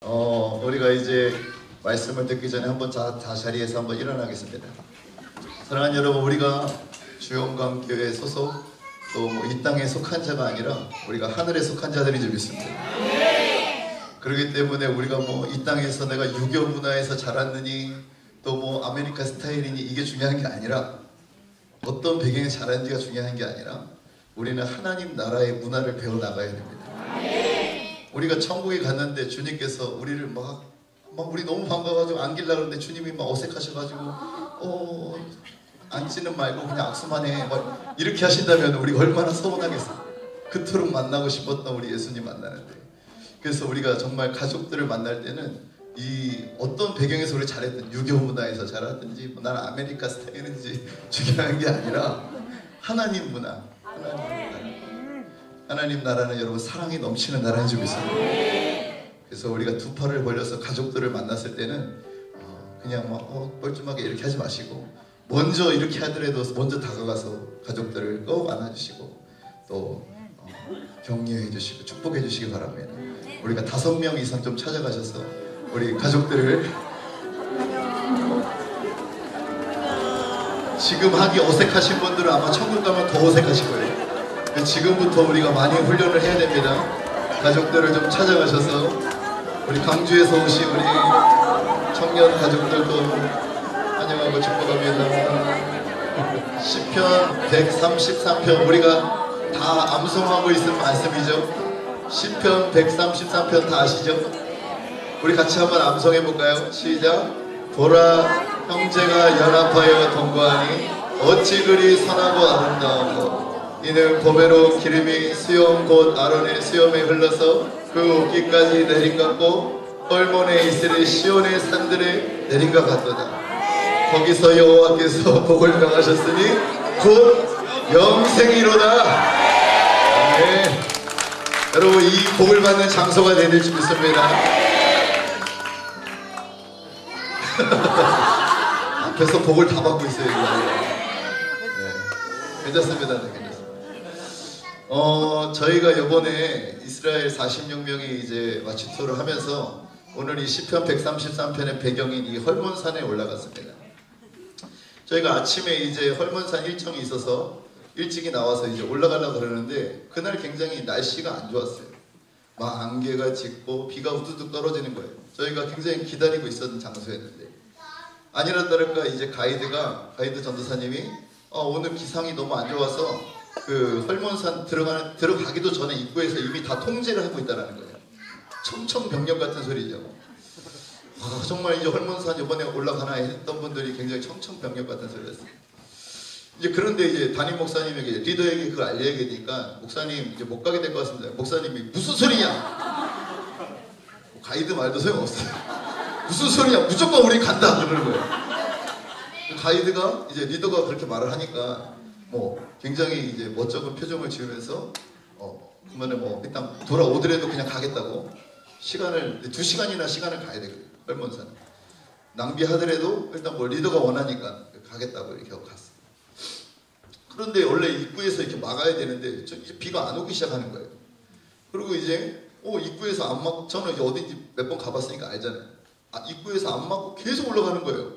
우리가 이제 말씀을 듣기 전에 한번 다 자리에서 한번 일어나겠습니다. 사랑하는 여러분, 우리가 주영광교회 소속 또 이 땅에 속한 자가 아니라 우리가 하늘에 속한 자들인 줄 믿습니다. 그렇기 때문에 우리가 이 땅에서 내가 유교 문화에서 자랐느니 또 아메리카 스타일이니 이게 중요한 게 아니라 어떤 배경에 자랐는지가 중요한 게 아니라 우리는 하나님 나라의 문화를 배워나가야 됩니다. 우리가 천국에 갔는데 주님께서 우리를 우리 너무 반가워가지고 안길라 그러는데 주님이 어색하셔가지고 앉지는 말고 그냥 악수만 해 이렇게 하신다면 우리가 얼마나 서운하겠어요. 그토록 만나고 싶었던 우리 예수님 만나는데, 그래서 우리가 정말 가족들을 만날 때는 이 어떤 배경에서 우리 잘했든 유교 문화에서 자랐든지 나는 아메리카 스타일인지 중요한 게 아니라 하나님 문화, 하나님 나라는 여러분 사랑이 넘치는 나라인 줄 믿습니다. 그래서 우리가 두 팔을 벌려서 가족들을 만났을 때는 그냥 뻘쭘하게 이렇게 하지 마시고 먼저 이렇게 하더라도 먼저 다가가서 가족들을 꼭 안아주시고 또 격려해 주시고 축복해 주시기 바랍니다. 우리가 5명 이상 좀 찾아가셔서 우리 가족들을 지금 하기 어색하신 분들은 아마 천국 가면 더 어색하실 거예요. 지금부터 우리가 많이 훈련을 해야 됩니다. 가족들을 좀 찾아가셔서 우리 강주에서 오신 우리 청년 가족들도 환영하고 축복합니다. 시편 133편 우리가 다 암송하고 있는 말씀이죠. 시편 133편 다 아시죠? 우리 같이 한번 암송해 볼까요? 시작. 보라 형제가 연합하여 동거하니 어찌 그리 선하고 아름다운고. 이는 보배로 기름이 수염 곧 아론의 수염에 흘러서 그 옷깃까지 내린 같고 헐몬에 있으리 시온의 산들에 내린 것 같도다. 거기서 여호와께서 복을 명하셨으니 곧 영생이로다. 네. 여러분, 이 복을 받는 장소가 되야 될 줄 믿습니다. 앞에서 복을 다 받고 있어요. 네. 괜찮습니다. 네, 괜찮습니다. 저희가 이번에 이스라엘 46명이 이제 와치토를 하면서 오늘 이 시편 133편의 배경인 이 헐몬산에 올라갔습니다. 저희가 아침에 이제 헐몬산 일정이 있어서 일찍이 나와서 이제 올라가려고 그러는데 그날 굉장히 날씨가 안 좋았어요. 막 안개가 짙고 비가 우두둑 떨어지는 거예요. 저희가 굉장히 기다리고 있었던 장소였는데 아니라 다를까 이제 가이드 전도사님이 오늘 기상이 너무 안 좋아서 그 헐몬산 들어가기도 전에 입구에서 이미 다 통제를 하고 있다는 거예요. 청청병력 같은 소리죠. 정말 이제 헐몬산 이번에 올라가나 했던 분들이 굉장히 청청병력 같은 소리였어요. 이제 그런데 이제 담임 목사님에게 리더에게 그걸 알려야 되니까 목사님 이제 못 가게 될 것 같습니다. 목사님이 무슨 소리냐? 가이드 말도 소용없어요. 무슨 소리냐? 무조건 우리 간다 그러는 거예요. 가이드가 이제 리더가 그렇게 말을 하니까 굉장히 이제 멋쩍은 표정을 지으면서 그러면 일단 돌아오더라도 그냥 가겠다고 2시간이나 시간을 가야 되거든요. 헐몬산 낭비하더라도 일단 리더가 원하니까 가겠다고 이렇게 하고 갔어요. 그런데 원래 입구에서 이렇게 막아야 되는데 이제 비가 안 오기 시작하는 거예요. 그리고 이제 입구에서 안 막고 저는 이제 어딘지 몇 번 가봤으니까 알잖아요. 입구에서 안 막고 계속 올라가는 거예요.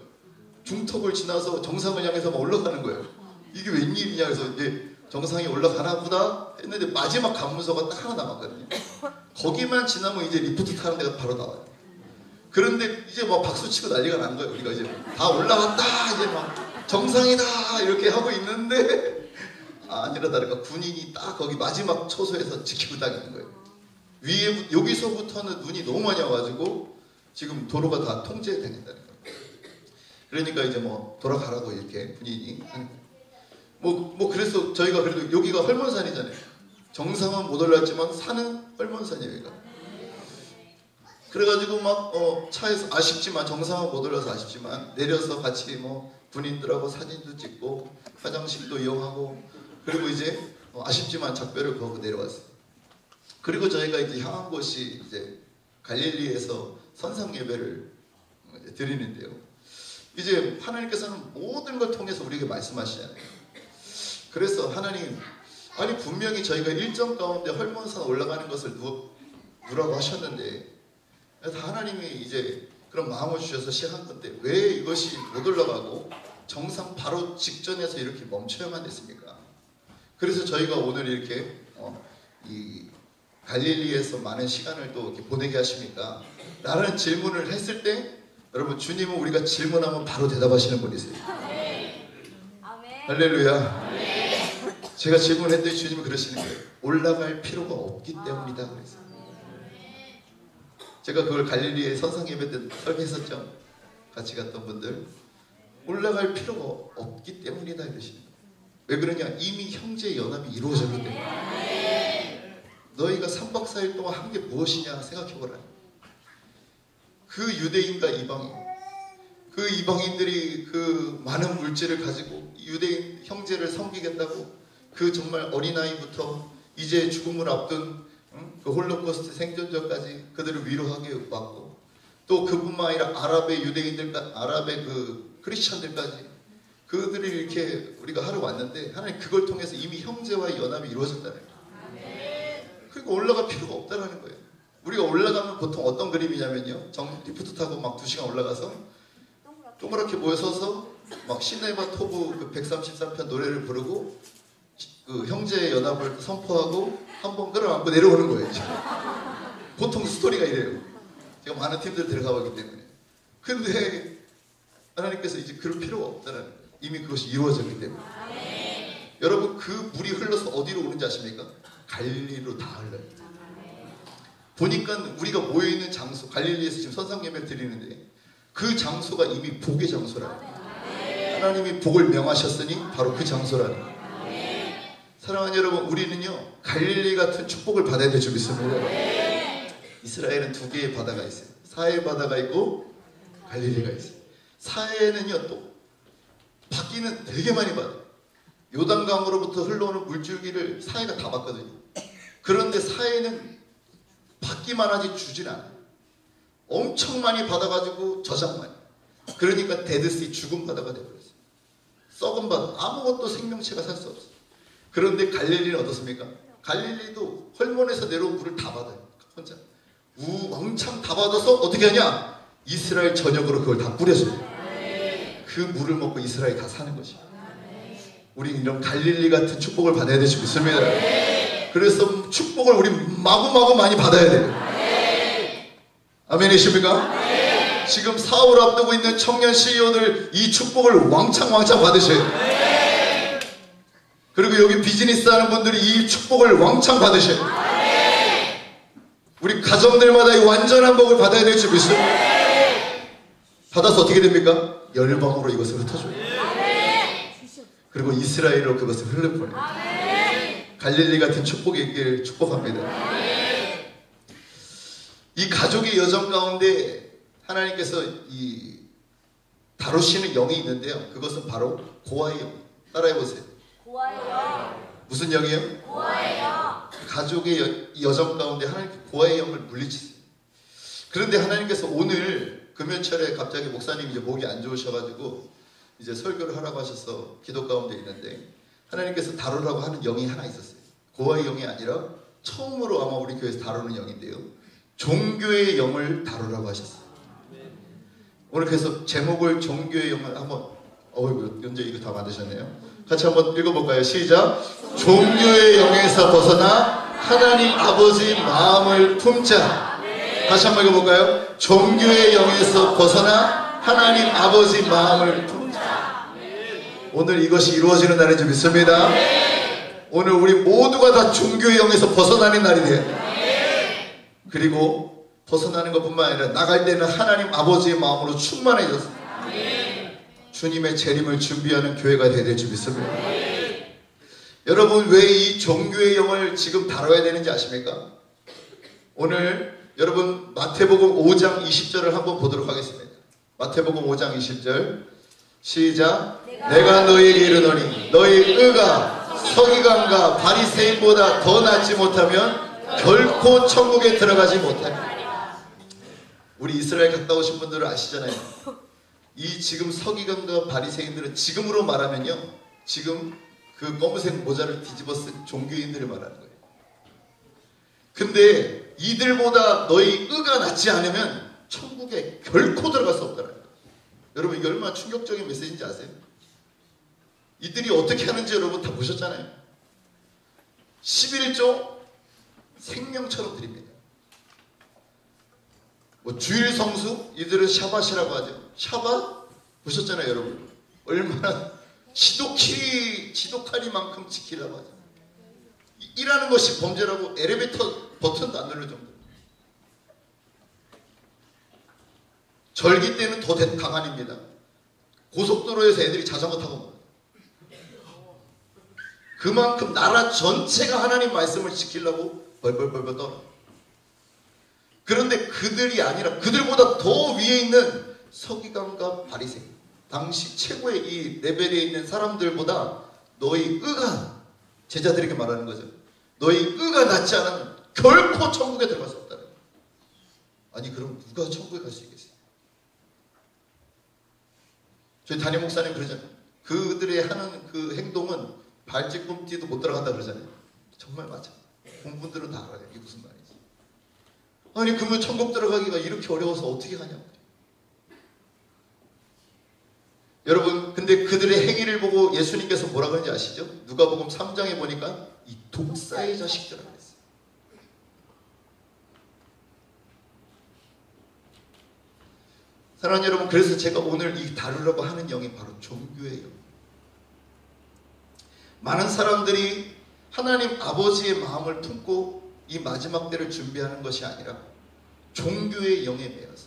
중턱을 지나서 정상을 향해서 막 올라가는 거예요. 이게 웬일이냐 해서 이제 정상에 올라가나 보다 했는데 마지막 관문서가 딱 하나 남았거든요. 거기만 지나면 이제 리프트 타는 데가 바로 나와요. 그런데 이제 막 박수치고 난리가 난 거예요. 우리가 이제 다 올라왔다 이제 막 정상이다 이렇게 하고 있는데 아니라 다를까 군인이 딱 거기 마지막 초소에서 지키고 다니는 거예요. 여기서부터는 눈이 너무 많이 와가지고 지금 도로가 다 통제된다는 거예요. 그러니까 이제 돌아가라고 이렇게 군인이 하는 거예요. 그래서 저희가 그래도 여기가 헐몬산이잖아요. 정상은 못 올랐지만 산은 헐몬산이에요. 여기가. 그래가지고 차에서 아쉽지만 정상은 못 올라서 아쉽지만 내려서 같이 군인들하고 사진도 찍고 화장실도 이용하고 그리고 이제 아쉽지만 작별을 거고 내려왔어요. 그리고 저희가 이제 향한 곳이 이제 갈릴리에서 선상 예배를 드리는데요. 이제 하나님께서는 모든 걸 통해서 우리에게 말씀하시잖아요. 그래서 하나님, 분명히 저희가 일정 가운데 헐몬산 올라가는 것을 누라고 하셨는데 다 하나님이 이제 그런 마음을 주셔서 시작한 건데 왜 이것이 못 올라가고 정상 바로 직전에서 이렇게 멈춰야만 됐습니까? 그래서 저희가 오늘 이렇게 이 갈릴리에서 많은 시간을 또 이렇게 보내게 하십니까? 라는 질문을 했을 때 여러분 주님은 우리가 질문하면 바로 대답하시는 분이세요. 할렐루야. 제가 질문했더니 주님은 그러시는 거예요. 올라갈 필요가 없기 때문이다 그랬어요. 제가 그걸 갈릴리에 선상 예배 때 설교했었죠. 같이 갔던 분들 올라갈 필요가 없기 때문이다 이러시는 거예요. 왜 그러냐? 이미 형제의 연합이 이루어졌기 때문에. 너희가 3박 4일 동안 한 게 무엇이냐 생각해보라. 그 유대인과 이방인, 그 이방인들이 그 많은 물질을 가지고 유대인 형제를 섬기겠다고 그 정말 어린아이부터 이제 죽음을 앞둔 그 홀로코스트 생존자까지 그들을 위로하게 왔고, 또 그뿐만 아니라 아랍의 유대인들, 아랍의 그 크리스천들까지 그들이 이렇게 우리가 하러 왔는데 하나님 그걸 통해서 이미 형제와의 연합이 이루어졌다는 거예요. 그러니까 올라갈 필요가 없다는 거예요. 우리가 올라가면 보통 어떤 그림이냐면요, 리프트 타고 막 2시간 올라가서 동그랗게 모여서서 막 시네마 토브 그 133편 노래를 부르고 그 형제의 연합을 선포하고 한번 끌어안고 내려오는 거예요. 보통 스토리가 이래요. 제가 많은 팀들 들어가 봤기 때문에. 근데 하나님께서 이제 그럴 필요가 없다는 거예요. 이미 그것이 이루어졌기 때문에. 여러분 그 물이 흘러서 어디로 오는지 아십니까? 갈릴리로 다 흘러요. 보니까 우리가 모여있는 장소, 갈릴리에서 지금 선상예배를 드리는데 그 장소가 이미 복의 장소라는 거예요. 하나님이 복을 명하셨으니 바로 그 장소라는 거예요. 사랑하는 여러분, 우리는요 갈릴리 같은 축복을 받아야 될 줄 믿습니다. 이스라엘은 2개의 바다가 있어요. 사해 바다가 있고 갈릴리가 있어요. 사해는요 또 받기는 되게 많이 받아요. 요단강으로부터 흘러오는 물줄기를 사해가 다 받거든요. 그런데 사해는 받기만 하지 주질 않아요. 엄청 많이 받아가지고 저장만. 그러니까 데드시 죽은 바다가 되어버렸어요. 썩은 바다, 아무것도 생명체가 살 수 없어요. 그런데 갈릴리는 어떻습니까? 갈릴리도 헐몬에서 내려온 물을 다 받아요. 혼자 왕창 다 받아서 어떻게 하냐? 이스라엘 전역으로 그걸 다 뿌려줘요. 그 물을 먹고 이스라엘 다 사는 것이에요. 우리는 이런 갈릴리 같은 축복을 받아야 될 줄 믿습니다. 그래서 축복을 우리 마구마구 많이 받아야 돼요. 아멘이십니까? 지금 사업을 앞두고 있는 청년 CEO들 이 축복을 왕창 받으셔야 돼요. 그리고 여기 비즈니스 하는 분들이 이 축복을 왕창 받으셔야 돼요. 우리 가정들마다 이 완전한 복을 받아야 될 줄 믿습니다. 받아서 어떻게 됩니까? 열방으로 이것을 흩어줘요. 그리고 이스라엘로 그것을 흘려보내요. 갈릴리 같은 축복이 있기를 축복합니다. 이 가족의 여정 가운데 하나님께서 이 다루시는 영이 있는데요. 그것은 바로 고아의 영. 따라해보세요. 고아의 영. 무슨 영이에요? 고아의 영. 가족의 여정 가운데 하나님께서 고아의 영을 물리치세요. 그런데 하나님께서 오늘 금요철에 갑자기 목사님이 이제 목이 안 좋으셔가지고 이제 설교를 하라고 하셔서 기도 가운데 있는데 하나님께서 다루라고 하는 영이 하나 있었어요. 고아의 영이 아니라 처음으로 아마 우리 교회에서 다루는 영인데요. 종교의 영을 다루라고 하셨어요. 오늘 그래서 제목을 종교의 영을 한번 연재 이거 다 만드셨네요. 같이 한번 읽어볼까요? 시작. 종교의 영에서 벗어나 하나님 아버지 마음을 품자. 다시 한번 읽어볼까요? 종교의 영에서 벗어나 하나님 아버지 마음을 품자. 오늘 이것이 이루어지는 날인 줄 믿습니다. 오늘 우리 모두가 다 종교의 영에서 벗어나는 날이 돼요. 그리고 벗어나는 것뿐만 아니라 나갈 때는 하나님 아버지의 마음으로 충만해졌습니다. 주님의 재림을 준비하는 교회가 되야 될 줄 믿습니다. 여러분 왜 이 종교의 영을 지금 다뤄야 되는지 아십니까? 오늘 여러분 마태복음 5장 20절을 한번 보도록 하겠습니다. 마태복음 5장 20절 시작. 내가 너희에게 이르노니 너희 의가 서기관과 바리새인보다 더 낫지 못하면 결코 천국에 들어가지 못하리라. 우리 이스라엘 갔다 오신 분들은 아시잖아요. 이 지금 서기관과 바리새인들은 지금으로 말하면요, 지금 그 검은색 모자를 뒤집어 쓴 종교인들을 말하는 거예요. 근데 이들보다 너희 의가 낫지 않으면 천국에 결코 들어갈 수 없다는 거예요. 여러분 이게 얼마나 충격적인 메시지인지 아세요? 이들이 어떻게 하는지 여러분 다 보셨잖아요. 11조 생명처럼 드립니다. 뭐 주일 성수, 이들은 샤밧이라고 하죠. 샤밧 보셨잖아요 여러분. 얼마나 지독하리만큼 지키라고 하죠. 일하는 것이 범죄라고 엘리베이터 버튼도 안 누를 정도. 절기 때는 더 강한입니다. 고속도로에서 애들이 자전거 타고 먹어요. 그만큼 나라 전체가 하나님 말씀을 지키려고 벌벌벌벌 떨어. 그런데 그들이 아니라 그들보다 더 위에 있는 서기관과 바리새인, 당시 최고의 이 레벨에 있는 사람들보다 너희 의가, 제자들에게 말하는 거죠. 너희 의가 낫지 않으면 결코 천국에 들어갈 수 없다는 거예요. 아니 그럼 누가 천국에 갈 수 있겠어요? 저희 담임 목사님 그러잖아요. 그들의 하는 그 행동은 발뒤꿈치도 못 들어간다 그러잖아요. 정말 맞아. 공부들은 다 알아요. 이게 무슨 말이지. 아니 그러면 천국 들어가기가 이렇게 어려워서 어떻게 하냐고. 여러분 근데 그들의 행위를 보고 예수님께서 뭐라고 하는지 아시죠? 누가복음 3장에 보니까 이 독사의 자식들이라고 했어요. 사랑하는 여러분, 그래서 제가 오늘 이 다루려고 하는 영이 바로 종교의 영. 많은 사람들이 하나님 아버지의 마음을 품고 이 마지막 때를 준비하는 것이 아니라 종교의 영에 매여서,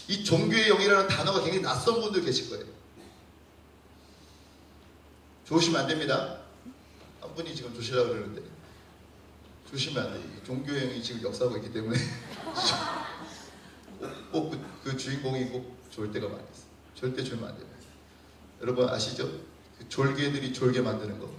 이 종교의 영이라는 단어가 굉장히 낯선 분들 계실 거예요. 조심하면 안 됩니다. 한 분이 지금 조시려고 그러는데 조심하면 안 돼요. 종교의 영이 지금 역사하고 있기 때문에 꼭 그 주인공이 꼭 졸 때가 많이 있어요. 절대 졸면 안 돼요. 여러분 아시죠? 그 졸개들이 졸게 만드는 거.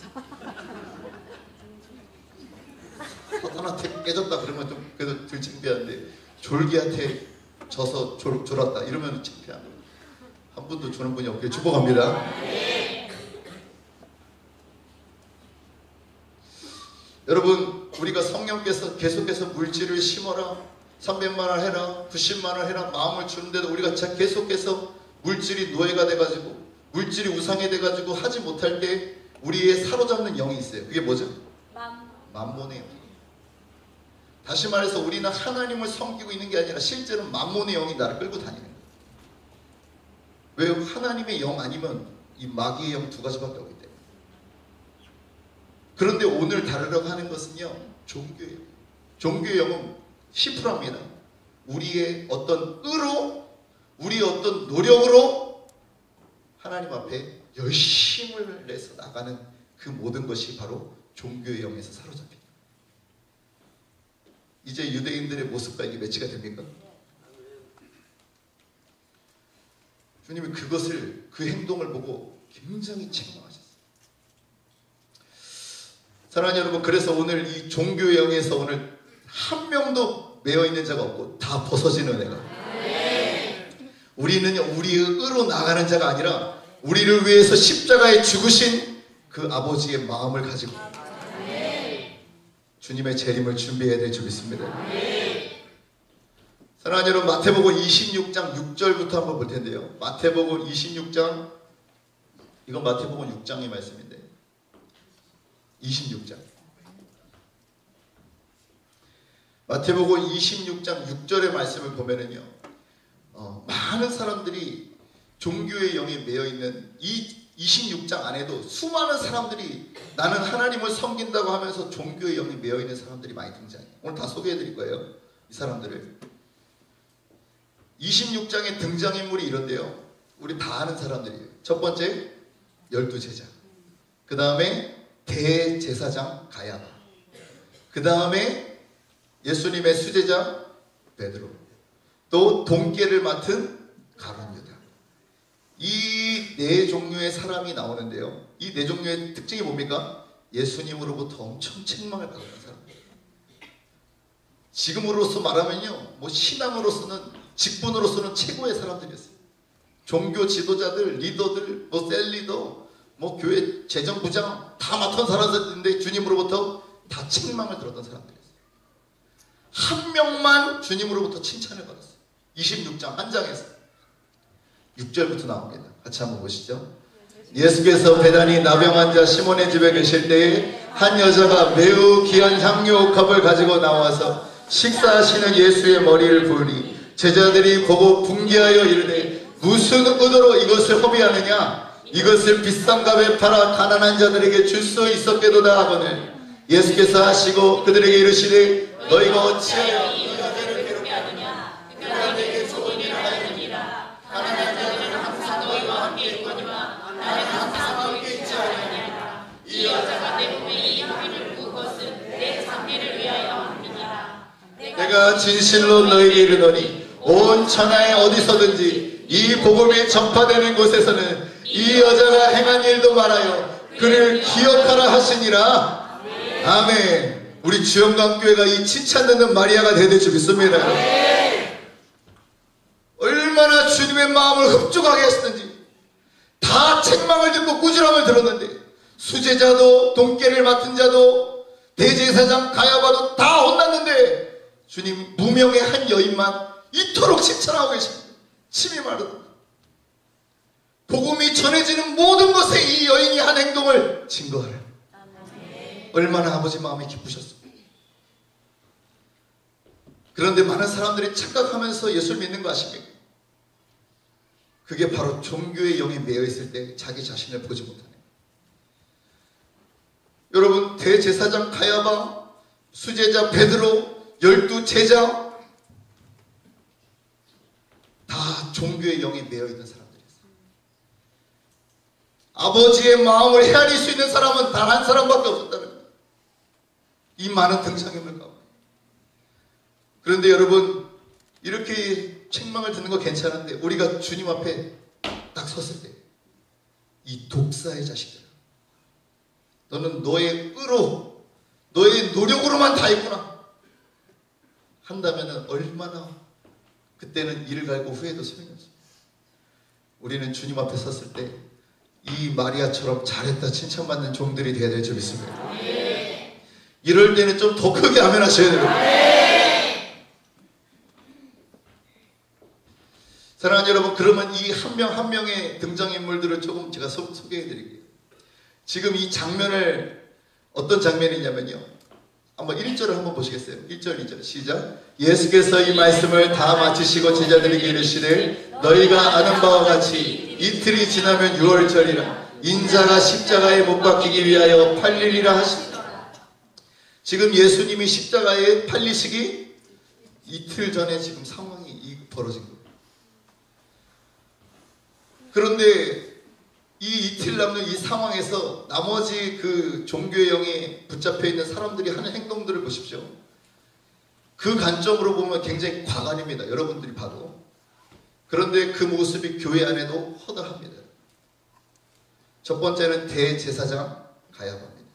사탄한테 깨졌다 그러면 좀 그래도 덜 창피한데, 졸개한테 져서 졸았다 이러면 창피합니다. 한 분도 조는 분이 없길 축복합니다. 여러분 우리가 성령께서 계속해서 물질을 심어라, 300만원 해라, 90만원 해라 마음을 주는데도 우리가 계속해서 물질이 노예가 돼가지고 물질이 우상이 돼가지고 하지 못할 때 우리의 사로잡는 영이 있어요. 그게 뭐죠? 맘몬의 영. 다시 말해서 우리는 하나님을 섬기고 있는 게 아니라 실제로는 맘몬의 영이 나를 끌고 다니는 거예요. 왜요? 하나님의 영 아니면 이 마귀의 영 두 가지밖에 없기 때문에. 그런데 오늘 다루려고 하는 것은요, 종교의 영. 종교의 영은 10%입니다. 우리의 어떤 의로, 우리의 어떤 노력으로 하나님 앞에 열심을 내서 나가는 그 모든 것이 바로 종교의 영에서 사로잡힙니다. 이제 유대인들의 모습과 이게 매치가 됩니까? 주님이 그것을, 그 행동을 보고 굉장히 책망하셨어요. 사랑하는 여러분, 그래서 오늘 이 종교의 영에서 오늘 한 명도 매여있는 자가 없고 다 벗어지는 은혜가. 우리는요, 우리의 의로 나가는 자가 아니라 우리를 위해서 십자가에 죽으신 그 아버지의 마음을 가지고 주님의 재림을 준비해야 될 줄 믿습니다. 사랑하는 여러분, 마태복음 26장 6절부터 한번 볼 텐데요. 마태복음 26장, 이건 마태복음 6장의 말씀인데 26장, 마태복음 26장 6절의 말씀을 보면은요, 많은 사람들이 종교의 영에 매여있는 이 26장 안에도 수많은 사람들이 나는 하나님을 섬긴다고 하면서 종교의 영에 매여있는 사람들이 많이 등장해요. 오늘 다 소개해드릴 거예요, 이 사람들을. 26장의 등장인물이 이런데요, 우리 다 아는 사람들이에요. 첫 번째 12제자, 그 다음에 대제사장 가야바, 그 다음에 예수님의 수제자 베드로, 또 돈깨를 맡은 가룟 유다. 이 네 종류의 사람이 나오는데요, 이 네 종류의 특징이 뭡니까? 예수님으로부터 엄청 책망을 받은 사람이에요. 지금으로서 말하면요, 뭐 신앙으로서는, 직분으로서는 최고의 사람들이었어요. 종교 지도자들, 리더들, 뭐 셀리더, 뭐 교회 재정부장 다 맡은 사람들인데 주님으로부터 다 책망을 들었던 사람들이었어요. 한 명만 주님으로부터 칭찬을 받았어요. 26장 한 장에서 6절부터 나옵니다. 같이 한번 보시죠. 예수께서 베다니 나병 환자 시몬의 집에 계실 때에 한 여자가 매우 귀한 향유 옥합을 가지고 나와서 식사하시는 예수의 머리를 부으니 제자들이 보고 분개하여 이르되 무슨 의도로 이것을 허비하느냐? 이것을 비싼 값에 팔아 가난한 자들에게 줄 수 있었겠도다 하거늘 예수께서 하시고 그들에게 이르시되 너희가 어찌하여 이 여자를 괴롭게 하느냐? 그가 내게 좋은 일을 하였느니라. 가난한 자들은 항상 너희와 함께 있거니와 나는 항상 너희에게 있지 아니하니라. 이 여자가 내 몸에 이 향기를 부은 것은 내 장례를 위하여 함이니라. 내가 진실로 너희에게 이르노니 온 천하에 어디서든지 이 복음이 전파되는 곳에서는 이 여자가 행한 일도 말하여 그를 기억하라 하시니라. 아멘. 우리 주영강교회가 이 칭찬 듣는 마리아가 되될 줄 믿습니다. 얼마나 주님의 마음을 흡족하게 했었는지. 다 책망을 듣고 꾸지람을 들었는데 수제자도 돈깨를 맡은 자도 대제사장 가야바도 다 혼났는데 주님 무명의 한 여인만 이토록 칭찬하고 계십니다. 침이 마르다. 복음이 전해지는 모든 것에 이 여인이 한 행동을 증거하라. 얼마나 아버지 마음이 기쁘셨습니까? 그런데 많은 사람들이 착각하면서 예수를 믿는 거 아십니까? 그게 바로 종교의 영에 매여 있을 때 자기 자신을 보지 못하네. 여러분 대제사장 가야바, 수제자 베드로, 12 제자 다 종교의 영에 매여 있는 사람들이었어요. 아버지의 마음을 헤아릴 수 있는 사람은 단 한 사람밖에 없었다는 거예요. 이 많은 등장인물 가운데. 그런데 여러분 이렇게 책망을 듣는 거 괜찮은데 우리가 주님 앞에 딱 섰을 때 이 독사의 자식들아 너는 너의 의로 너의 노력으로만 다 했구나 한다면 얼마나 그때는 이를 갈고 후회도 소용이 없습니다. 우리는 주님 앞에 섰을 때 이 마리아처럼 잘했다 칭찬받는 종들이 되어야 될 줄 믿습니다. 이럴 때는 좀 더 크게 아멘 하셔야 됩니다. 사랑하는 여러분, 그러면 이 한 명 한 명의 등장인물들을 조금 제가 소개해 드릴게요. 지금 이 장면을 어떤 장면이냐면요. 한번 1절을 한번 보시겠어요? 1절 2절 시작. 예수께서 이 말씀을 다 마치시고 제자들에게 이르시되 너희가 아는 바와 같이 이틀이 지나면 6월절이라 인자가 십자가에 못 박히기 위하여 팔리리라 하시니라. 지금 예수님이 십자가에 팔리시기 이틀 전에 지금 상황이 벌어진 거예요. 그런데 이 이틀 남는 이 상황에서 나머지 그 종교의 영에 붙잡혀 있는 사람들이 하는 행동들을 보십시오. 그 관점으로 보면 굉장히 과간입니다. 여러분들이 봐도. 그런데 그 모습이 교회 안에도 허다합니다. 첫 번째는 대제사장 가야바입니다.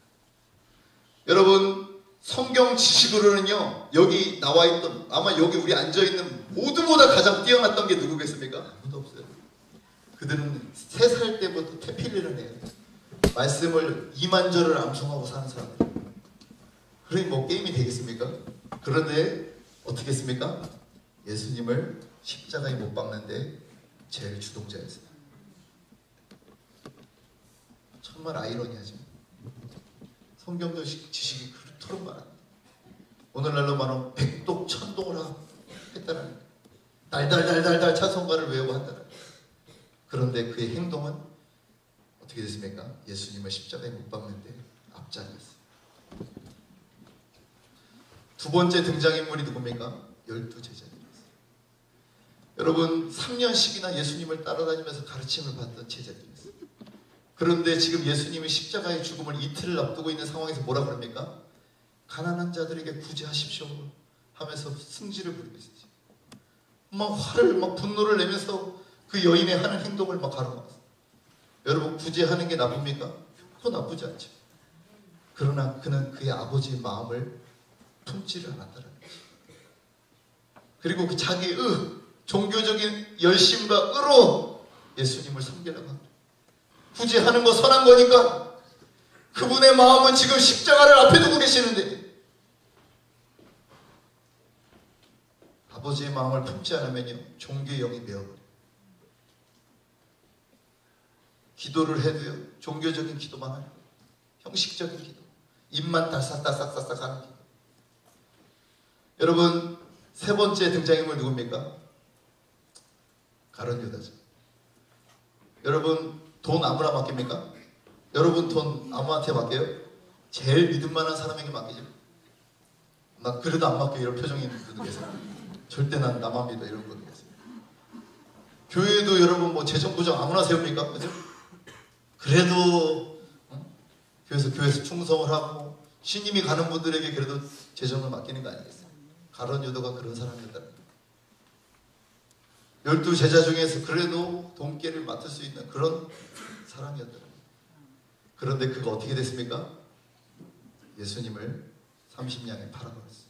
여러분 성경 지식으로는요 여기 나와있던 아마 여기 우리 앉아있는 모두보다 가장 뛰어났던 게 누구겠습니까? 아무도 없어요. 그들은 3살 때부터 태필리를 해요. 말씀을 2만 절을 암송하고 사는 사람들. 그러니 뭐 게임이 되겠습니까? 그런데 어떻게 했습니까? 예수님을 십자가에 못 박는데 제일 주동자였어요. 정말 아이러니하죠. 성경적 지식이 그토록 많아요. 오늘날로 말하면 백독 천동을 했다는 거예요. 달달달달달 찬송가를 외우고 한다는 거예요. 그런데 그의 행동은 어떻게 됐습니까? 예수님을 십자가에 못 박는데 앞자리였어요. 두 번째 등장인물이 누굽니까? 12 제자들이었어요. 여러분 3년씩이나 예수님을 따라다니면서 가르침을 받던 제자들이었어요. 그런데 지금 예수님이 십자가의 죽음을 이틀을 앞두고 있는 상황에서 뭐라 그럽니까? 가난한 자들에게 구제하십시오 하면서 승질을 부리고 있어요. 막 화를 막 분노를 내면서 그 여인의 하는 행동을 막 가로막았어요. 여러분 구제하는 게 나쁩니까? 그거 나쁘지 않죠. 그러나 그는 그의 아버지의 마음을 품지를 않았다는 거죠. 그리고 그 자기의 종교적인 열심과 의로 예수님을 섬기려고 합니다. 구제하는 거 선한 거니까 그분의 마음은 지금 십자가를 앞에 두고 계시는데 아버지의 마음을 품지 않으면요, 종교의 영이 메어버려요. 기도를 해도요, 종교적인 기도만 하는 거예요. 형식적인 기도, 입만 달싹달싹달싹 하는 기도. 여러분, 세 번째 등장인물 누굽니까? 가룟 유다죠. 여러분, 돈 아무나 맡깁니까? 여러분 돈 아무한테 맡겨요? 제일 믿음 만한 사람에게 맡기죠. 나 그래도 안 맡겨, 이런 표정이 있는 분들 계세요. 절대 난 나만 믿어, 이런 분들 계세요. 교회도 여러분 뭐 재정부장 아무나 세웁니까? 그죠? 그래도 교회에서 충성을 하고 신임이 가는 분들에게 그래도 재정을 맡기는 거 아니겠어요? 가룟 유다가 그런 사람이었다는 거예요. 12 제자 중에서 그래도 돈깨를 맡을 수 있는 그런 사람이었다는 거예요. 그런데 그가 어떻게 됐습니까? 예수님을 30냥에 팔아버렸어요.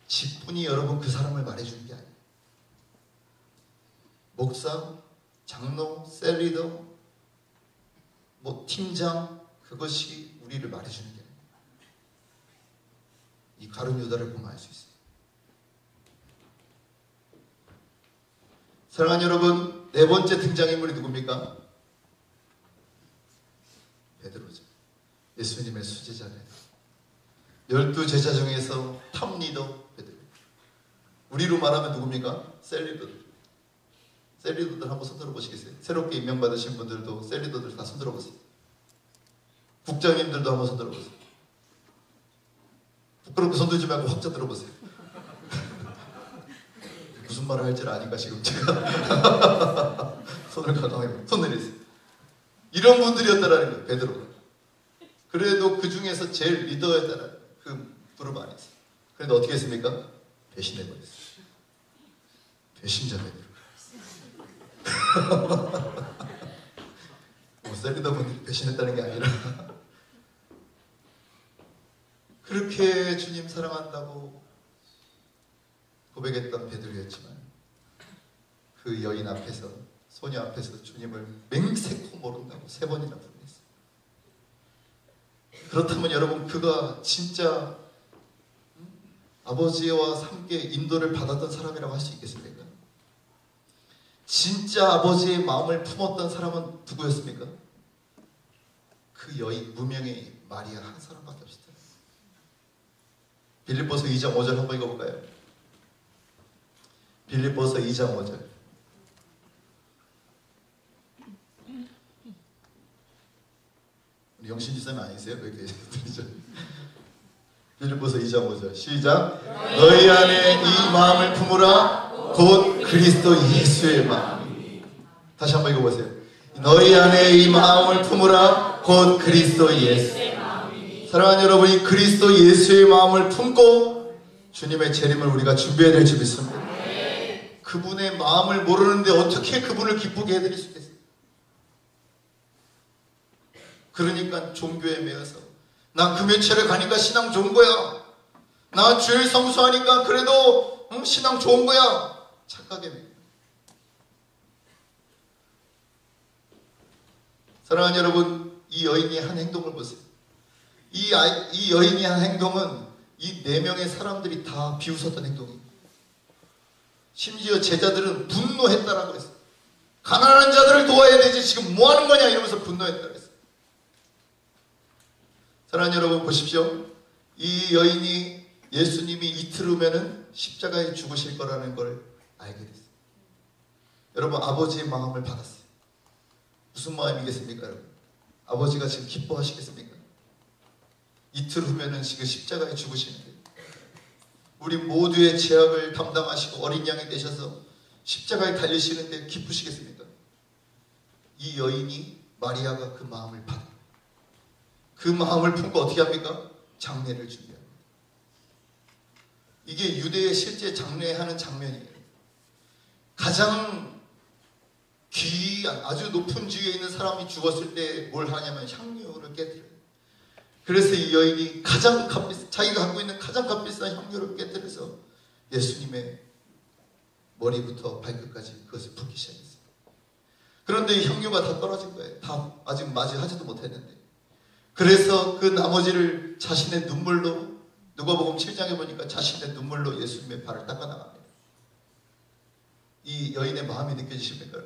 직분이 여러분 그 사람을 말해주는 게 아니에요. 목사, 장로, 셀리더, 뭐 팀장, 그것이 우리를 말해주는 게 아니에요. 이 가룟 유다를 보면 알 수 있어요. 사랑하는 여러분, 네 번째 등장인물이 누굽니까? 베드로죠. 예수님의 수제자네. 12 제자 중에서 탑 리더 베드로. 우리로 말하면 누굽니까? 셀리더들. 셀리더들 한번 손들어 보시겠어요? 새롭게 임명받으신 분들도 셀리더들 다 손들어 보세요. 국장님들도 한번 손들어 보세요. 부끄럽게 손들지 말고 확 들어 보세요. 무슨 말을 할지 아니까 지금 제가 손을 가까이 손 내리세요. 이런 분들이었다라는 거예요. 베드로가. 그래도 그 중에서 제일 리더였다라는 그 그룹 안에 있어요. 그런데 어떻게 했습니까? 배신해버렸어요. 배신자 베드로. 뭐 셀리더분들이 배신했다는 게 아니라 그렇게 주님 사랑한다고 고백했던 베드로였지만 그 여인 앞에서, 소녀 앞에서 주님을 맹세코 모른다고 3번이나 부르했어요. 그렇다면 여러분, 그가 진짜 아버지와 함께 인도를 받았던 사람이라고 할 수 있겠습니까? 진짜 아버지의 마음을 품었던 사람은 누구였습니까? 그 여인, 무명의 마리아 한 사람밖에 없었어요. 빌립보서 2장 5절 한번 읽어볼까요? 빌립보서 2장 5절. 우리 영신 지사님 아니세요? 왜 이렇게 들리죠? 빌립보서 2장 5절 시작. 너희 안에 이 마음을 품으라. 곧 그리스도 예수의 마음이. 다시 한번 읽어보세요. 너희 안에 이 마음을 품으라. 곧 그리스도 예수의 마음이. 사랑하는 여러분, 이 그리스도 예수의 마음을 품고 주님의 재림을 우리가 준비해야 될 줄 믿습니다. 그분의 마음을 모르는데 어떻게 그분을 기쁘게 해드릴 수 있겠어요? 그러니까 종교에 매여서 나 금요일에 가니까 신앙 좋은 거야. 나 주일 성수하니까 그래도 신앙 좋은 거야. 착각에 매여. 사랑하는 여러분, 이 여인이 한 행동을 보세요. 이 여인이 한 행동은 이 4명의 사람들이 다 비웃었던 행동이에요. 심지어 제자들은 분노했다라고 했어요. 가난한 자들을 도와야 되지 지금 뭐 하는 거냐 이러면서 분노했다고 했어요. 사랑하는 여러분, 보십시오. 이 여인이 예수님이 이틀 후면은 십자가에 죽으실 거라는 걸 알게 됐어요. 여러분, 아버지의 마음을 받았어요. 무슨 마음이겠습니까, 여러분? 아버지가 지금 기뻐하시겠습니까? 이틀 후면은 지금 십자가에 죽으시는데 우리 모두의 죄악을 담당하시고 어린 양이 되셔서 십자가에 달리시는데 기쁘시겠습니까? 이 여인이, 마리아가 그 마음을 받아요. 그 마음을 품고 어떻게 합니까? 장례를 준비합니다. 이게 유대의 실제 장례하는 장면이에요. 가장 귀한, 아주 높은 지위에 있는 사람이 죽었을 때 뭘 하냐면 향료를 깨뜨려요. 그래서 이 여인이 가장 값비싼, 자기가 갖고 있는 가장 값비싼 향료를 깨뜨려서 예수님의 머리부터 발끝까지 그것을 붓기 시작했어요. 그런데 이 향료가 다 떨어진 거예요. 다 아직 맞이하지도 못했는데. 그래서 그 나머지를 자신의 눈물로 누가복음 7장에 보니까 자신의 눈물로 예수님의 발을 닦아 나갑니다. 이 여인의 마음이 느껴지십니까?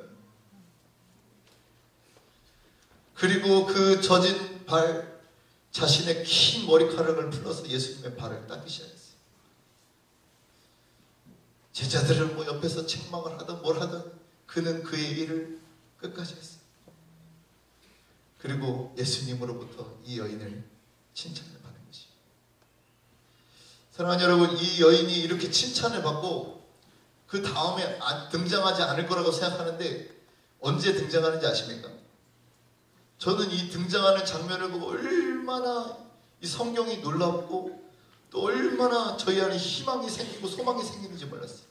그리고 그 젖은 발, 자신의 긴 머리카락을 풀어서 예수님의 발을 닦기 시작했어요. 제자들은 뭐 옆에서 책망을 하든 뭘 하든 그는 그의 일을 끝까지 했어요. 그리고 예수님으로부터 이 여인을 칭찬을 받은 것이에요. 사랑하는 여러분, 이 여인이 이렇게 칭찬을 받고 그 다음에 등장하지 않을 거라고 생각하는데 언제 등장하는지 아십니까? 저는 이 등장하는 장면을 보고 얼마나 이 성경이 놀랍고 또 얼마나 저희 안에 희망이 생기고 소망이 생기는지 몰랐어요.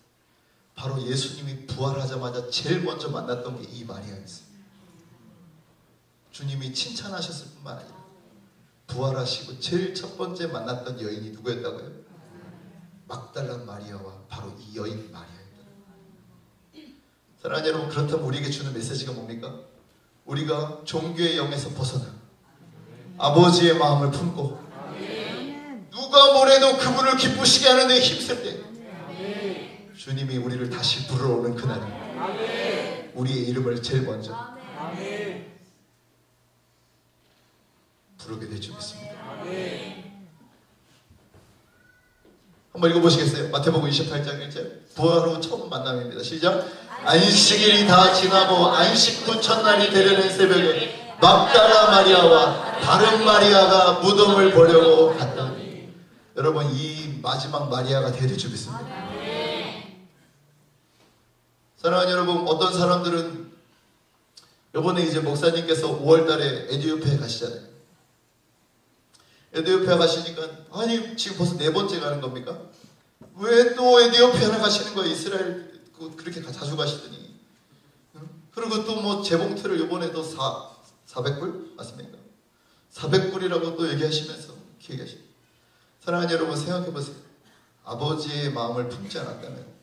바로 예수님이 부활하자마자 제일 먼저 만났던 게 이 마리아였어요. 주님이 칭찬하셨을 뿐만 아니라 부활하시고 제일 첫 번째 만났던 여인이 누구였다고요? 막달란 마리아와 바로 이 여인 마리아였다. 사랑하는 여러분, 그렇다면 우리에게 주는 메시지가 뭡니까? 우리가 종교의 영에서 벗어나 아버지의 마음을 품고 누가 뭐래도 그분을 기쁘시게 하는데 힘쓸 때 주님이 우리를 다시 불러오는 그날에 우리의 이름을 제일 먼저 부르게 될 줄 믿습니다. 한번 읽어보시겠어요? 마태복음 28장 1절. 부활 후 처음 만남입니다. 시작. 안식일이 다 지나고 안식 후 첫날이 되려는 새벽에 막달라 마리아와 다른 마리아가 무덤을 보려고 갔더니, 여러분 이 마지막 마리아가 되릴 줄 믿습니다. 사랑하는 여러분, 어떤 사람들은 이번에 이제 목사님께서 5월달에 에티오피아에 가시잖아요. 에티오피아 가시니까 아니 지금 벌써 4번째 가는 겁니까? 왜 또 에티오피아를 가시는 거예요? 이스라엘 그렇게 자주 가시더니. 그리고 또 뭐 재봉틀을 이번에도 400불? 맞습니까? 400불이라고 또 얘기하시면서 기억하시죠. 사랑하는 여러분, 생각해보세요. 아버지의 마음을 품지 않았다면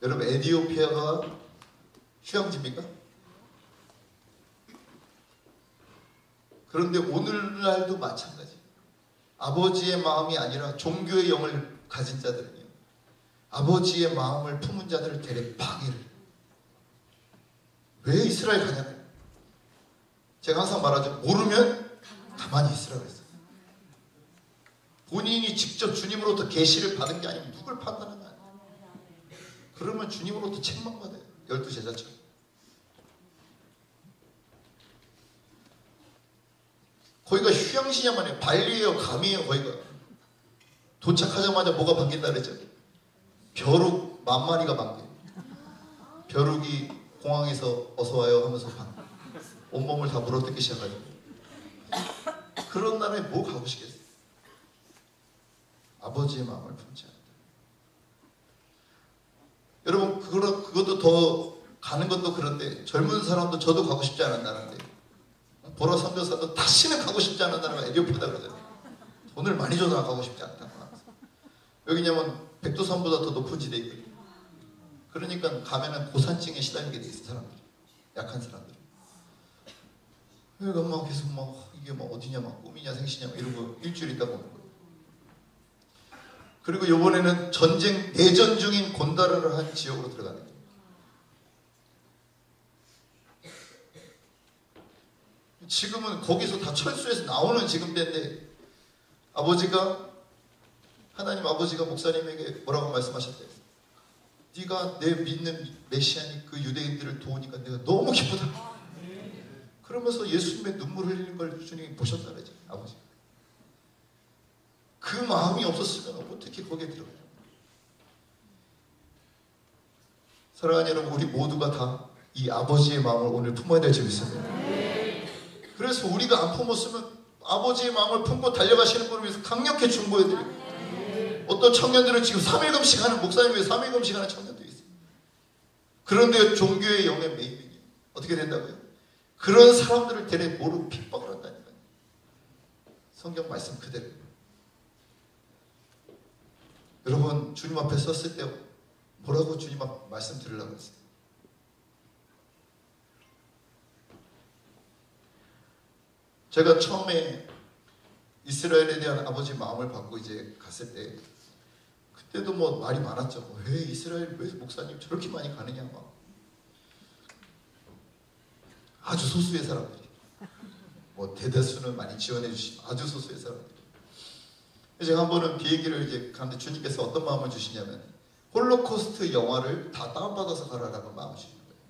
여러분 에티오피아가 휴양지입니까? 그런데 오늘날도 마찬가지. 아버지의 마음이 아니라 종교의 영을 가진 자들은요, 아버지의 마음을 품은 자들을 대래 방해를. 왜 이스라엘 가냐고요? 제가 항상 말하죠. 모르면 가만히 있으라고 했어요. 본인이 직접 주님으로부터 계시를 받은 게 아니면 누굴 판단하는 거 아니에요. 그러면 주님으로부터 책망받아요. 12제자처럼. 거기가 휴양지냐만 해요. 발리예요, 감이에요. 거기가 도착하자마자 뭐가 바뀐다 그랬죠? 벼룩 10,000마리가 바뀌어요. 벼룩이 공항에서 어서와요 하면서 온몸을 다 물어뜯기 시작하죠. 그런 날에 뭐 가고 싶겠어요? 아버지의 마음을 품지 않는다. 여러분 그것도 더 가는 것도 그런데 젊은 사람도 저도 가고 싶지 않았다는데 보라 선교사도 다시는 가고 싶지 않았다는 걸 에티오피아다 그러잖아요. 돈을 많이 줘도 가고 싶지 않다. 여기냐면 백두산보다 더 높은 지대에 있거든요. 그러니까 가면은 고산증에 시달리게 돼 있어, 사람들이. 약한 사람들이. 그러니까 막 계속 막 이게 막 어디냐, 막 꿈이냐 생시냐 막 이러고 일주일 있다 보는 거예요. 그리고 이번에는 전쟁 내전 중인 곤다르를 한 지역으로 들어가는 거예요. 지금은 거기서 다 철수해서 나오는 지금 때인데 하나님 아버지가 목사님에게 뭐라고 말씀하셨대요? 네가 내 믿는 메시아니 그 유대인들을 도우니까 내가 너무 기쁘다. 그러면서 예수님의 눈물 흘리는 걸 주님이 보셨다 그러죠. 아버지. 그 마음이 없었으면 어떻게 거기에 들어가요? 사랑하는 여러분, 우리 모두가 다 이 아버지의 마음을 오늘 품어야 될 줄 믿습니다. 그래서 우리가 안 품었으면 아버지의 마음을 품고 달려가시는 분을 위해서 강력히 중보해드립니다. 어떤 청년들은 지금 3일금씩 하는, 목사님 위해 3일금씩 하는 청년도 있어요. 그런데 종교의 영에 매이면 어떻게 된다고요? 그런 사람들을 대래 모르고 핍박을 한다니까요. 성경 말씀 그대로. 여러분 주님 앞에 섰을 때 뭐라고 주님 앞 말씀 드리려고 했어요? 제가 처음에 이스라엘에 대한 아버지 마음을 받고 이제 갔을 때 그때도 뭐 말이 많았죠. 왜 이스라엘 왜 목사님 저렇게 많이 가느냐 막. 아주 소수의 사람들이 뭐 대다수는 많이 지원해 주시고 아주 소수의 사람들이. 제가 한 번은 비행기를 이제 가는데 주님께서 어떤 마음을 주시냐면 홀로코스트 영화를 다 다운받아서 가라라고 마음을 주시는 거예요.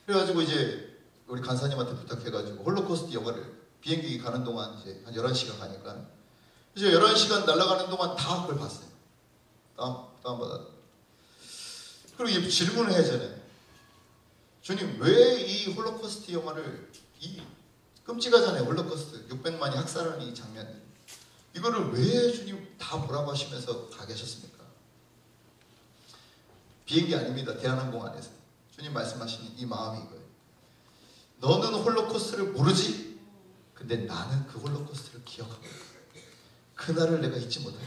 그래가지고 이제 우리 간사님한테 부탁해가지고 홀로코스트 영화를 비행기 가는 동안 이제 한 11시간 가니까 이제 11시간 날아가는 동안 다 그걸 봤어요. 다운받아. 그리고 이 질문을 해야 되잖아요. 주님, 왜 이 홀로코스트 영화를, 이 끔찍하잖아요. 홀로코스트 600만이 학살하는 이 장면, 이거를 왜 주님 다 보라고 하시면서 가 계셨습니까? 비행기 아닙니다. 대한항공 안에서 주님 말씀하시는 이 마음이 이거예요. 너는 홀로코스트를 모르지? 근데 나는 그 홀로코스트를 기억하고 있다. 그날을 내가 잊지 못해.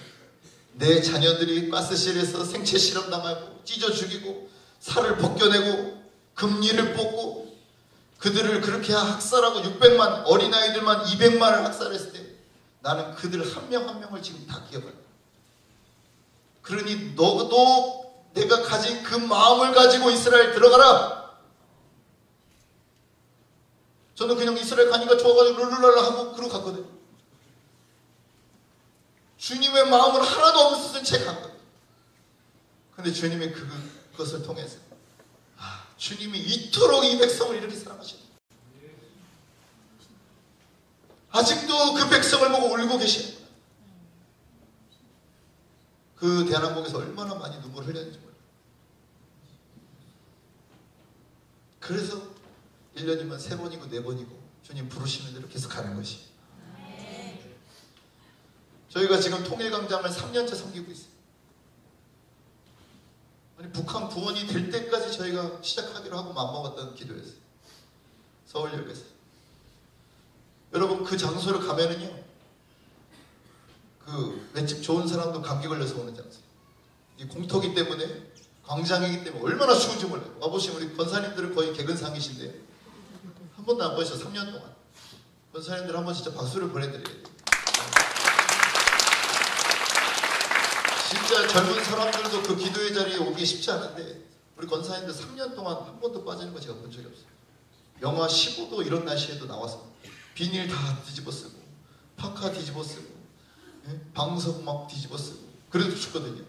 내 자녀들이 가스실에서 생체 실험 당하고 찢어 죽이고 살을 벗겨내고 금리를 뽑고 그들을 그렇게 학살하고 600만 어린아이들만 200만을 학살했을 때 나는 그들 한 명 한 명을 지금 다 기억한다. 그러니 너도 내가 가진 그 마음을 가지고 이스라엘 들어가라. 저는 그냥 이스라엘 가니까 좋아가지고 룰루랄라 하고 그러고 갔거든요. 주님의 마음은 하나도 없는 채 간 거예요. 근데 주님이 그것을 통해서 주님이 이토록 이 백성을 이렇게 사랑하시는, 아직도 그 백성을 보고 울고 계시는 거예요. 그 대한항공에서 얼마나 많이 눈물을 흘렸는지 몰라요. 그래서 1년이면 3번이고 4번이고 주님 부르시는 대로 계속 가는 것이. 저희가 지금 통일광장을 3년째 섬기고 있어요. 아니, 북한 구원이 될 때까지 저희가 시작하기로 하고 맘먹었던 기도였어요. 서울역에서. 여러분, 그 장소를 가면은요, 그 맷집 좋은 사람도 감기 걸려서 오는 장소. 이 공터기 때문에, 광장이기 때문에 얼마나 추운지 몰라요. 와보시면 우리 권사님들은 거의 개근상이신데 한 번도 안 보셨어요. 3년 동안. 권사님들 한번 진짜 박수를 보내드려야 돼요. 진짜 젊은 사람들도 그 기도의 자리에 오기 쉽지 않은데 우리 권사님들 3년 동안 한 번도 빠지는 거 제가 본 적이 없어요. 영하 15도 이런 날씨에도 나와서 비닐 다 뒤집어 쓰고 파카 뒤집어 쓰고 방석 막 뒤집어 쓰고 그래도 춥거든요.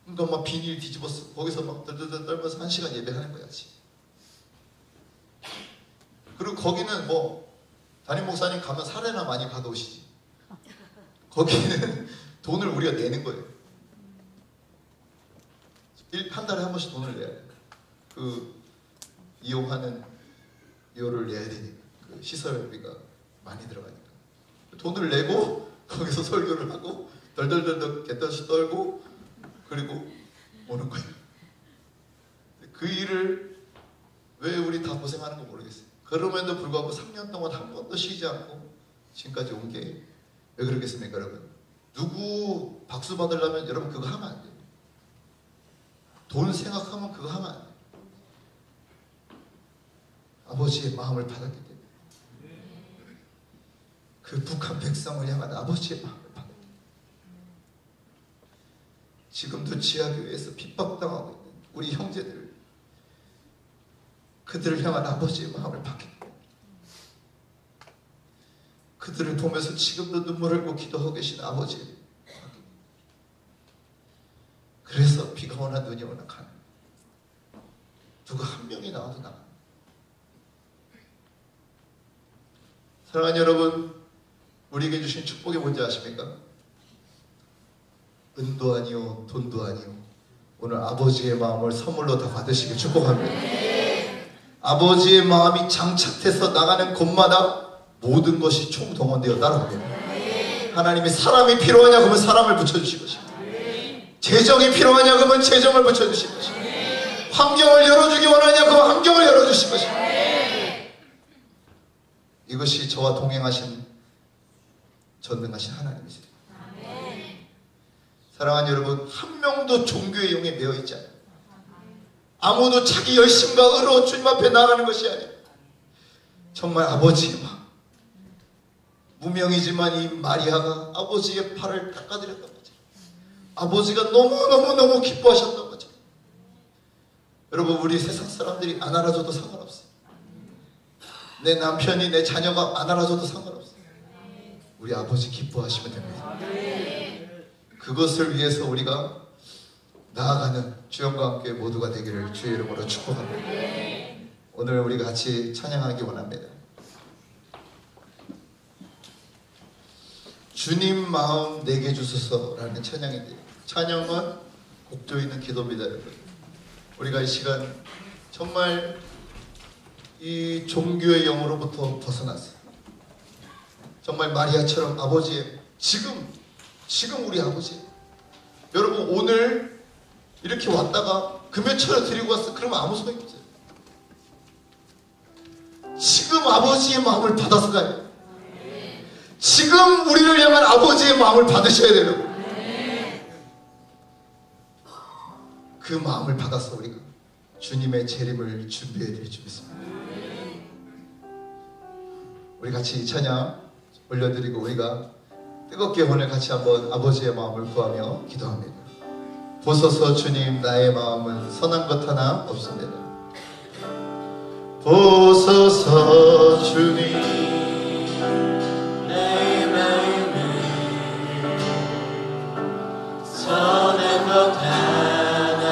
그러니까 막 비닐 뒤집어 쓰고 거기서 막 덜덜덜 떨면서 1시간 예배하는 거야 지금. 그리고 거기는 뭐 담임 목사님 가면 사례나 많이 받아오시지. 거기는 돈을 우리가 내는 거예요. 한 달에 한 번씩 돈을 내야 돼요. 그 이용료를 내야 되니까 그 시설비가 많이 들어가니까 돈을 내고 거기서 설교를 하고 덜덜덜덜 개떠시 떨고 그리고 오는 거예요. 그 일을 왜 우리 다 고생하는 거 모르겠어요. 그럼에도 불구하고 3년 동안 한 번도 쉬지 않고 지금까지 온 게 왜 그러겠습니까, 여러분? 누구 박수 받으려면 여러분 그거 하면 안 돼요. 돈 생각하면 그거 하면 안 돼요. 아버지의 마음을 받았기 때문에 그 북한 백성을 향한 아버지의 마음을 받았기 때문에 지금도 지하교회에서 핍박당하고 있는 우리 형제들, 그들을 향한 아버지의 마음을 받기 때문에 그들을 보면서 지금도 눈물 흘리고 기도하고 계신 아버지의 마음을 받기 때문에 그래서 비가 오나 눈이 오나 가는, 누가 한 명이 나와도 나가. 사랑하는 여러분, 우리에게 주신 축복이 뭔지 아십니까? 은도 아니요 돈도 아니요 오늘 아버지의 마음을 선물로 다 받으시길 축복합니다. 아버지의 마음이 장착돼서 나가는 곳마다 모든 것이 총동원되어 따라옵니다. 하나님이 사람이 필요하냐 그러면 사람을 붙여주실 것입니다. 재정이 필요하냐 그러면 재정을 붙여주실 것입니다. 환경을 열어주기 원하냐 그러면 환경을 열어주실 것입니다. 이것이 저와 동행하신 전능하신 하나님이세요. 사랑하는 여러분, 한 명도 종교의 용에 매여 있지 않아요. 아무도 자기 열심과 의로 주님 앞에 나가는 것이 아니에요. 정말 아버지의 마음, 무명이지만 이 마리아가 아버지의 팔을 닦아드렸던 거죠. 아버지가 너무너무너무 기뻐하셨던 거죠. 여러분, 우리 세상 사람들이 안 알아줘도 상관없어요. 내 남편이, 내 자녀가 안 알아줘도 상관없어요. 우리 아버지 기뻐하시면 됩니다. 그것을 위해서 우리가 나아가는 주영과 함께 모두가 되기를 주의 이름으로 축복합니다. 오늘 우리 같이 찬양하기 원합니다. 주님 마음 내게 주소서라는 찬양인데요. 찬양은 곡조 있는 기도입니다, 여러분. 우리가 이 시간 정말 이 종교의 영으로부터 벗어났어요. 정말 마리아처럼 아버지의 지금 우리 아버지, 여러분 오늘 이렇게 왔다가 금요철에 드리고 왔어. 그러면 아무 소용이 없어요. 지금 아버지의 마음을 받아서 가요. 지금 우리를 향한 아버지의 마음을 받으셔야 돼요. 그 마음을 받아서 우리가 주님의 재림을 준비해 드릴 줄 믿습니다. 우리 같이 이 찬양 올려드리고 우리가 뜨겁게 오늘 같이 한번 아버지의 마음을 구하며 기도합니다. 보소서 주님, 나의 마음은 선한 것 하나 없습니다. 보소서 주님, 나의 마음은 선한 것 하나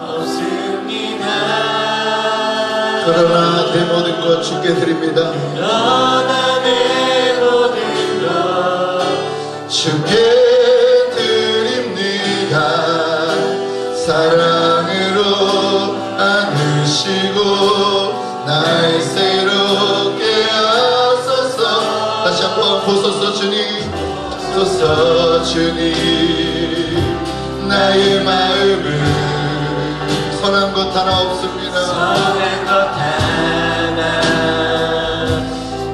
없습니다. 그러나 내 모든 것 주께 드립니다. 그러나 내 모든 것 주께 사랑으로 안으시고 날 새롭게 하소서. 다시 한번 보소서 주님, 보소서 주님, 나의 마음은 선한 것 하나 없습니다. 선한 것 하나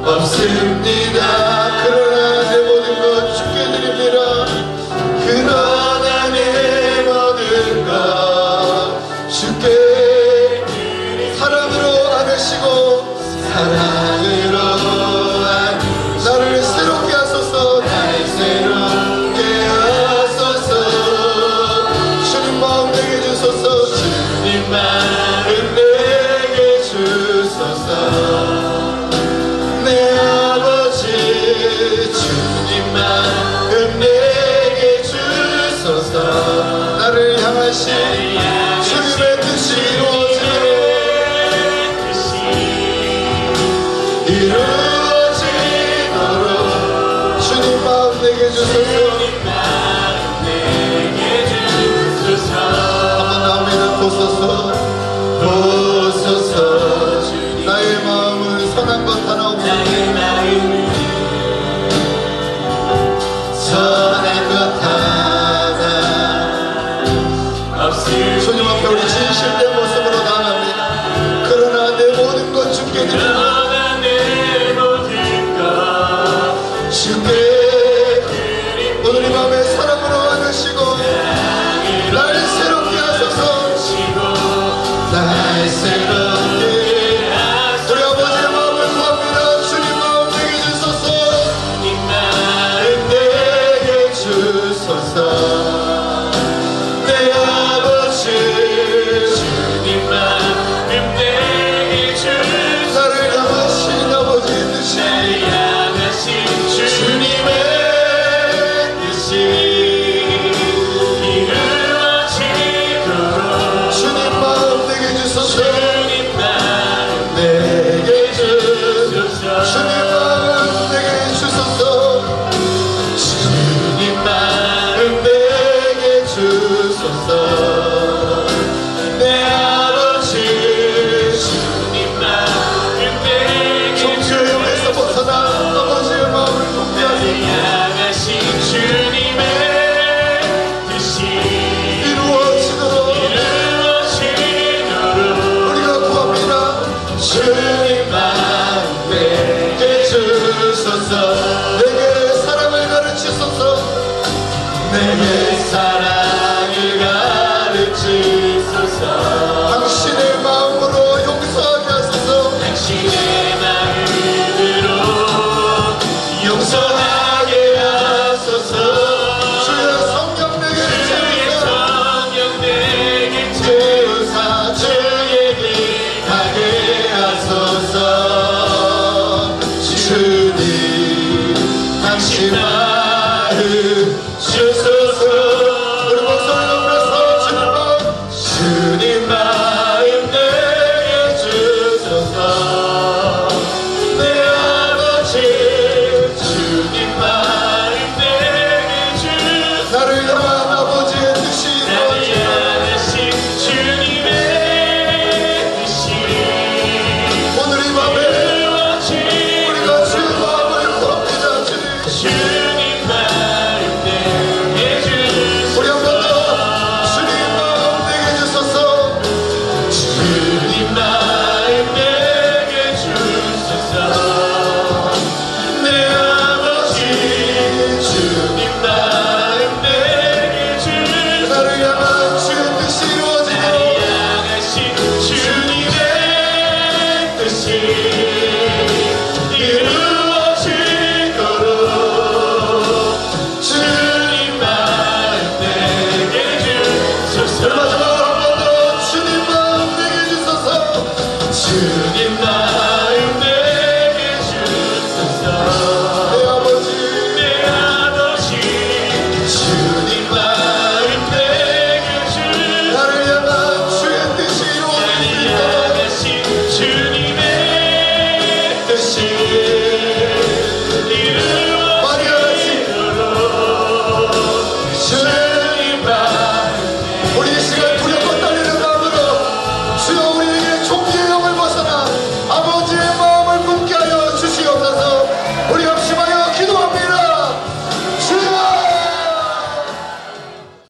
없습니다. 그러나 내 모든 것 주께 드립니다. 그러나 내 모든 것 주께 사랑으로 안으시고 사랑으로 나를 새롭게 하소서. 나를 새롭게 하소서. 주님 마음 내게 주소서. 주님 마음 내게 주소서. 내 아버지 주님 마음 내게 주소서. 나를 향하신 주님의 뜻이 이루어지도록 주님 마음 내게 주소서. 한번 나옵니다. 보소서, 보소서. 나의 마음은 선한 것 하나 없습니다. 선한 것 하나 주님 앞에 우리 진실된 모습으로 나아갑니다. 그러나 내 모든 것 주께 드립니다. 주께 오늘 이 밤에 사랑으로 안으시고 나를 새롭게 하소서. 나를 향한 주의 뜻이 이루어지도록 나를 향하신 주님의 뜻이 이루어지도록 주님 마음 내게 주소서. 마지막으로 한 번 더 주님 마음 내게 주소서. 주님 마음